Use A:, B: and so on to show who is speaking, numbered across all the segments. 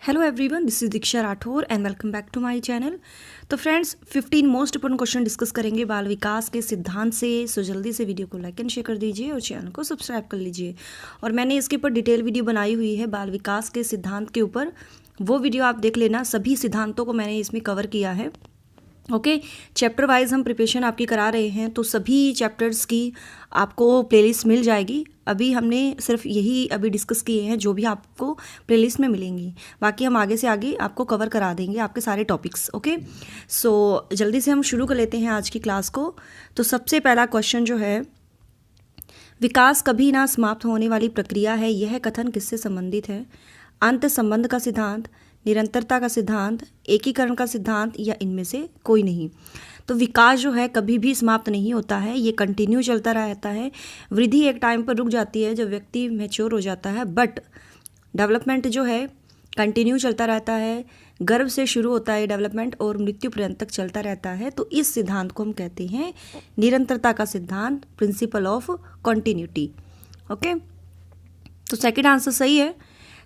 A: Hello everyone, this is Diksha Rathore and welcome back to my channel. तो friends 15 most important question discuss करेंगे बाल विकास के सिद्धांत से। सो जल्दी से वीडियो को लाइक एंड शेयर कर दीजिए और चैनल को सब्सक्राइब कर लीजिए। और मैंने इसके ऊपर डिटेल वीडियो बनाई हुई है बाल विकास के सिद्धांत के ऊपर, वो वीडियो आप देख लेना। सभी सिद्धांतों को मैंने इसमें कवर किया है। ओके, चैप्टर वाइज हम प्रिपरेशन आपकी करा रहे हैं, तो सभी चैप्टर्स की आपको प्लेलिस्ट मिल जाएगी। अभी हमने सिर्फ यही अभी डिस्कस किए हैं जो भी आपको प्लेलिस्ट में मिलेंगी, बाकी हम आगे से आगे आपको कवर करा देंगे आपके सारे टॉपिक्स। ओके, सो जल्दी से हम शुरू कर लेते हैं आज की क्लास को। तो सबसे पहला क्वेश्चन जो है, विकास कभी ना समाप्त होने वाली प्रक्रिया है, यह कथन किससे संबंधित है? अंत संबंध का सिद्धांत, निरंतरता का सिद्धांत, एकीकरण का सिद्धांत, या इनमें से कोई नहीं। तो विकास जो है कभी भी समाप्त नहीं होता है, ये कंटिन्यू चलता रहता है। वृद्धि एक टाइम पर रुक जाती है जब व्यक्ति मैच्योर हो जाता है, बट डेवलपमेंट जो है कंटिन्यू चलता रहता है। गर्भ से शुरू होता है डेवलपमेंट और मृत्यु पर्यंत तक चलता रहता है। तो इस सिद्धांत को हम कहते हैं निरंतरता का सिद्धांत, प्रिंसिपल ऑफ कॉन्टिन्यूटी। ओके, तो सेकंड आंसर सही है।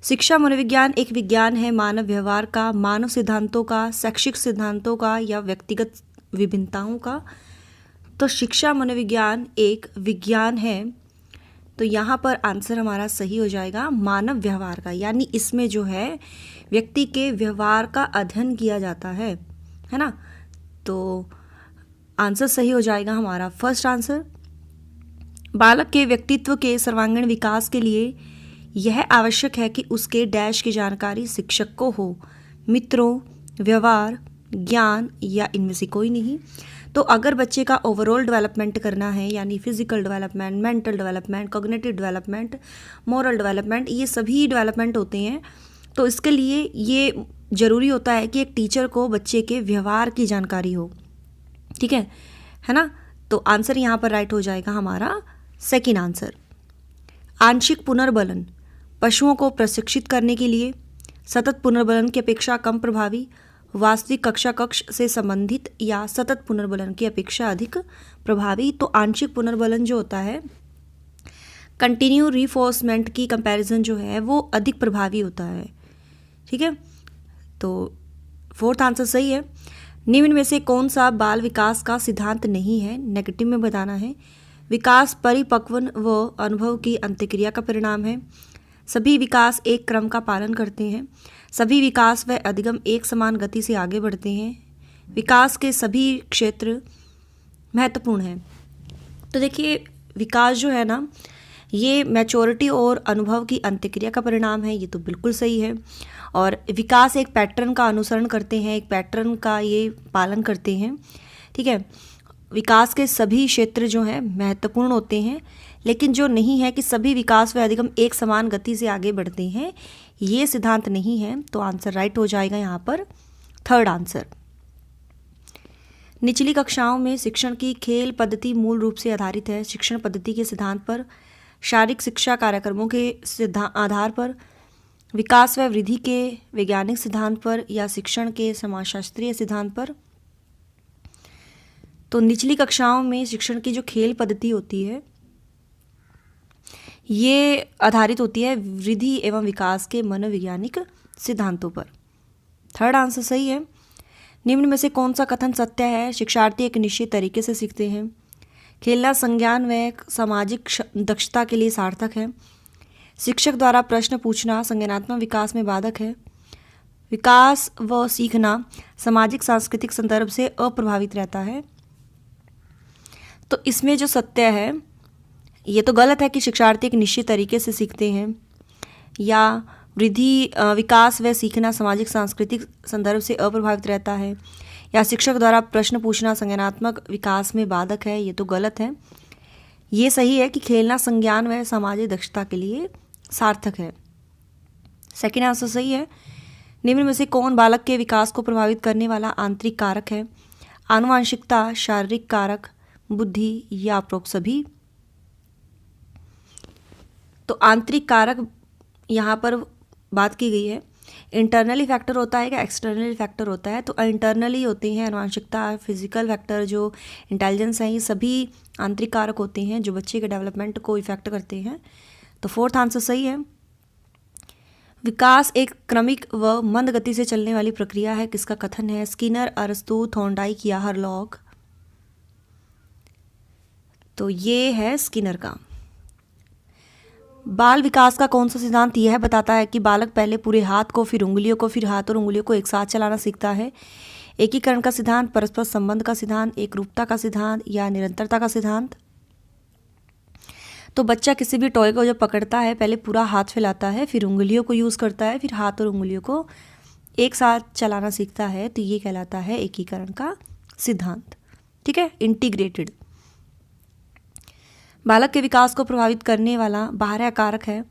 A: शिक्षा मनोविज्ञान एक विज्ञान है मानव व्यवहार का, मानव सिद्धांतों का, शैक्षिक सिद्धांतों का, या व्यक्तिगत विभिन्नताओं का। तो शिक्षा मनोविज्ञान एक विज्ञान है, तो यहाँ पर आंसर हमारा सही हो जाएगा मानव व्यवहार का, यानी इसमें जो है व्यक्ति के व्यवहार का अध्ययन किया जाता है ना। तो आंसर सही हो जाएगा हमारा फर्स्ट आंसर। बालक के व्यक्तित्व के सर्वांगीण विकास के लिए यह आवश्यक है कि उसके डैश की जानकारी शिक्षक को हो, मित्रों, व्यवहार, ज्ञान, या इनमें से कोई नहीं। तो अगर बच्चे का ओवरऑल डेवलपमेंट करना है, यानी physical development, mental development, cognitive development, moral development, ये सभी डेवलपमेंट होते हैं, तो इसके लिए ये ज़रूरी होता है कि एक टीचर को बच्चे के व्यवहार की जानकारी हो। ठीक है ना। तो आंसर यहाँ पर राइट हो जाएगा हमारा सेकेंड आंसर। आंशिक पुनर्बलन पशुओं को प्रशिक्षित करने के लिए सतत पुनर्बलन की अपेक्षा कम प्रभावी, वास्तविक कक्षा कक्ष से संबंधित, या सतत पुनर्बलन की अपेक्षा अधिक प्रभावी। तो आंशिक पुनर्बलन जो होता है, कंटिन्यू रीफोर्समेंट की कंपैरिजन जो है वो अधिक प्रभावी होता है। ठीक है, तो फोर्थ आंसर सही है। निम्न में से कौन सा बाल विकास का सिद्धांत नहीं है? नेगेटिव में बताना है। विकास परिपक्वन व अनुभव की अंत्यक्रिया का परिणाम है। सभी विकास एक क्रम का पालन करते हैं। सभी विकास व अधिगम एक समान गति से आगे बढ़ते हैं। विकास के सभी क्षेत्र महत्वपूर्ण हैं। तो देखिए, विकास जो है ना, ये मैच्योरिटी और अनुभव की अंत्यक्रिया का परिणाम है, ये तो बिल्कुल सही है। और विकास एक पैटर्न का अनुसरण करते हैं, एक पैटर्न का ये पालन करते हैं। ठीक है, विकास के सभी क्षेत्र जो हैं महत्वपूर्ण होते हैं, लेकिन जो नहीं है कि सभी विकास व अधिगम एक समान गति से आगे बढ़ते हैं, ये सिद्धांत नहीं है। तो आंसर राइट हो जाएगा यहाँ पर थर्ड आंसर। निचली कक्षाओं में शिक्षण की खेल पद्धति मूल रूप से आधारित है शिक्षण पद्धति के सिद्धांत पर, शारीरिक शिक्षा कार्यक्रमों के आधार पर, विकास व वृद्धि के वैज्ञानिक सिद्धांत पर, या शिक्षण के समाजशास्त्रीय सिद्धांत पर। तो निचली कक्षाओं में शिक्षण की जो खेल पद्धति होती है ये आधारित होती है वृद्धि एवं विकास के मनोवैज्ञानिक सिद्धांतों पर। थर्ड आंसर सही है। निम्न में से कौन सा कथन सत्य है? शिक्षार्थी एक निश्चित तरीके से सीखते हैं। खेलना संज्ञान व सामाजिक दक्षता के लिए सार्थक है। शिक्षक द्वारा प्रश्न पूछना संज्ञानात्मक विकास में बाधक है। विकास व सीखना सामाजिक सांस्कृतिक संदर्भ से अप्रभावित रहता है। तो इसमें जो सत्य है, ये तो गलत है कि शिक्षार्थी एक निश्चित तरीके से सीखते हैं, या वृद्धि विकास व सीखना सामाजिक सांस्कृतिक संदर्भ से अप्रभावित रहता है, या शिक्षक द्वारा प्रश्न पूछना संज्ञानात्मक विकास में बाधक है, ये तो गलत है। ये सही है कि खेलना संज्ञान व सामाजिक दक्षता के लिए सार्थक है। सेकेंड आंसर सही है। निम्न में से कौन बालक के विकास को प्रभावित करने वाला आंतरिक कारक है? आनुवांशिकता, शारीरिक कारक, बुद्धि, या उपरोक्त सभी। तो आंतरिक कारक यहाँ पर बात की गई है। इंटरनली फैक्टर होता है क्या एक्सटर्नली फैक्टर होता है? तो इंटरनली होते हैं आनुवंशिकता, फिजिकल फैक्टर, जो इंटेलिजेंस है, ये सभी आंतरिक कारक होते हैं जो बच्चे के डेवलपमेंट को इफेक्ट करते हैं। तो फोर्थ आंसर सही है। विकास एक क्रमिक व मंद गति से चलने वाली प्रक्रिया है, किसका कथन है? स्किनर, अरस्तू, थॉर्नडाइक या हरलॉग? तो ये है स्किनर का। बाल विकास का कौन सा सिद्धांत यह बताता है कि बालक पहले पूरे हाथ को, फिर उंगलियों को, फिर हाथ और उंगलियों को एक साथ चलाना सीखता है? एकीकरण का सिद्धांत, परस्पर संबंध का सिद्धांत, एकरूपता का सिद्धांत या निरंतरता का सिद्धांत? तो बच्चा किसी भी टॉय को जब पकड़ता है पहले पूरा हाथ फैलाता है, फिर उंगलियों को यूज़ करता है, फिर हाथ और उंगलियों को एक साथ चलाना सीखता है, तो ये कहलाता है एकीकरण का सिद्धांत। ठीक है, इंटीग्रेटेड। बालक के विकास को प्रभावित करने वाला बाह्य कारक है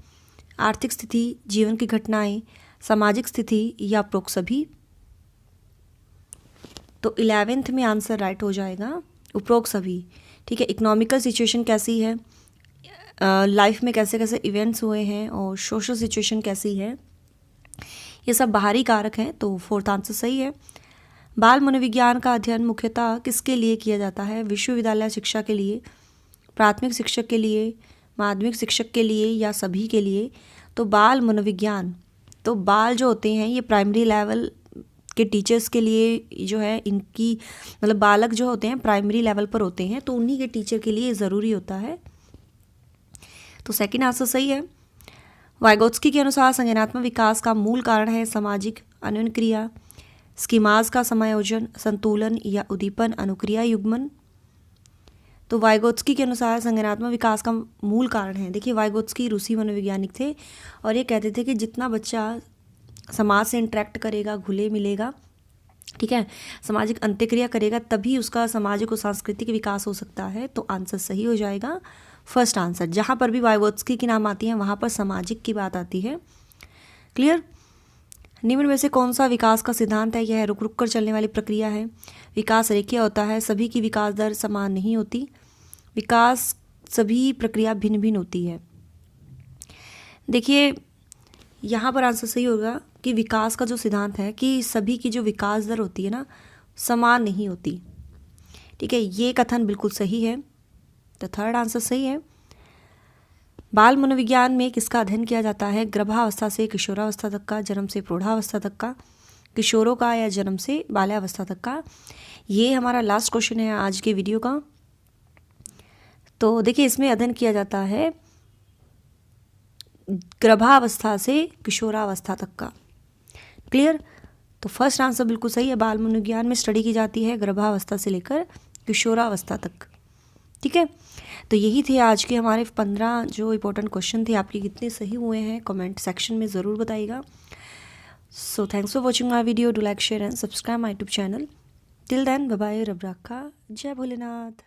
A: आर्थिक स्थिति, जीवन की घटनाएं, सामाजिक स्थिति या उपरोक्त सभी? तो 11th में आंसर राइट हो जाएगा उपरोक्त सभी। ठीक है, इकोनॉमिकल सिचुएशन कैसी है, लाइफ में कैसे कैसे इवेंट्स हुए हैं और सोशल सिचुएशन कैसी है, ये सब बाहरी कारक हैं, तो 4th आंसर सही है। बाल मनोविज्ञान का अध्ययन मुख्यतः किसके लिए किया जाता है? विश्वविद्यालय शिक्षा के लिए, प्राथमिक शिक्षक के लिए, माध्यमिक शिक्षक के लिए या सभी के लिए? तो बाल मनोविज्ञान, तो बाल जो होते हैं ये प्राइमरी लेवल के टीचर्स के लिए जो है, इनकी मतलब बालक जो होते हैं प्राइमरी लेवल पर होते हैं, तो उन्हीं के टीचर के लिए ज़रूरी होता है। तो सेकंड आंसर सही है। वाइगोत्स्की के अनुसार संज्ञानात्मक विकास का मूल कारण है सामाजिक अन्योन्य क्रिया, स्कीमाज का समायोजन, संतुलन या उद्दीपन, अनुक्रिया, युग्मन? तो वाइगोत्स्की के अनुसार संज्ञानात्मक विकास का मूल कारण है, देखिए वाइगोत्स्की रूसी मनोवैज्ञानिक थे और ये कहते थे कि जितना बच्चा समाज से इंटरेक्ट करेगा, घुले मिलेगा, ठीक है, सामाजिक अंत्यक्रिया करेगा, तभी उसका सामाजिक और सांस्कृतिक विकास हो सकता है। तो आंसर सही हो जाएगा फर्स्ट आंसर। जहाँ पर भी वाइगोत्स्की की नाम आती है वहाँ पर सामाजिक की बात आती है। क्लियर? निम्न में से कौन सा विकास का सिद्धांत है? यह रुक रुक कर चलने वाली प्रक्रिया है, विकास रेखीय होता है, सभी की विकास दर समान नहीं होती, विकास सभी प्रक्रिया भिन्न भिन्न होती है। देखिए यहाँ पर आंसर सही होगा कि विकास का जो सिद्धांत है कि सभी की जो विकास दर होती है ना समान नहीं होती। ठीक है, ये कथन बिल्कुल सही है, तो थर्ड आंसर सही है। बाल मनोविज्ञान में किसका अध्ययन किया जाता है? गर्भावस्था से किशोरावस्था तक का, जन्म से प्रौढ़ावस्था तक का, किशोरों का या जन्म से बाल्यावस्था तक का? ये हमारा लास्ट क्वेश्चन है आज के वीडियो का। तो देखिए इसमें अध्ययन किया जाता है गर्भावस्था से किशोरावस्था तक का। क्लियर? तो फर्स्ट आंसर बिल्कुल सही है। बाल मनोविज्ञान में स्टडी की जाती है गर्भावस्था से लेकर किशोरावस्था तक। ठीक है, तो यही थे आज के हमारे 15 जो इंपॉर्टेंट क्वेश्चन थे। आपके कितने सही हुए हैं कमेंट सेक्शन में ज़रूर बताइएगा। So thanks for watching my video. Do like, share and subscribe my YouTube channel. Till then bye bye, रब रखा, जय भोलेनाथ।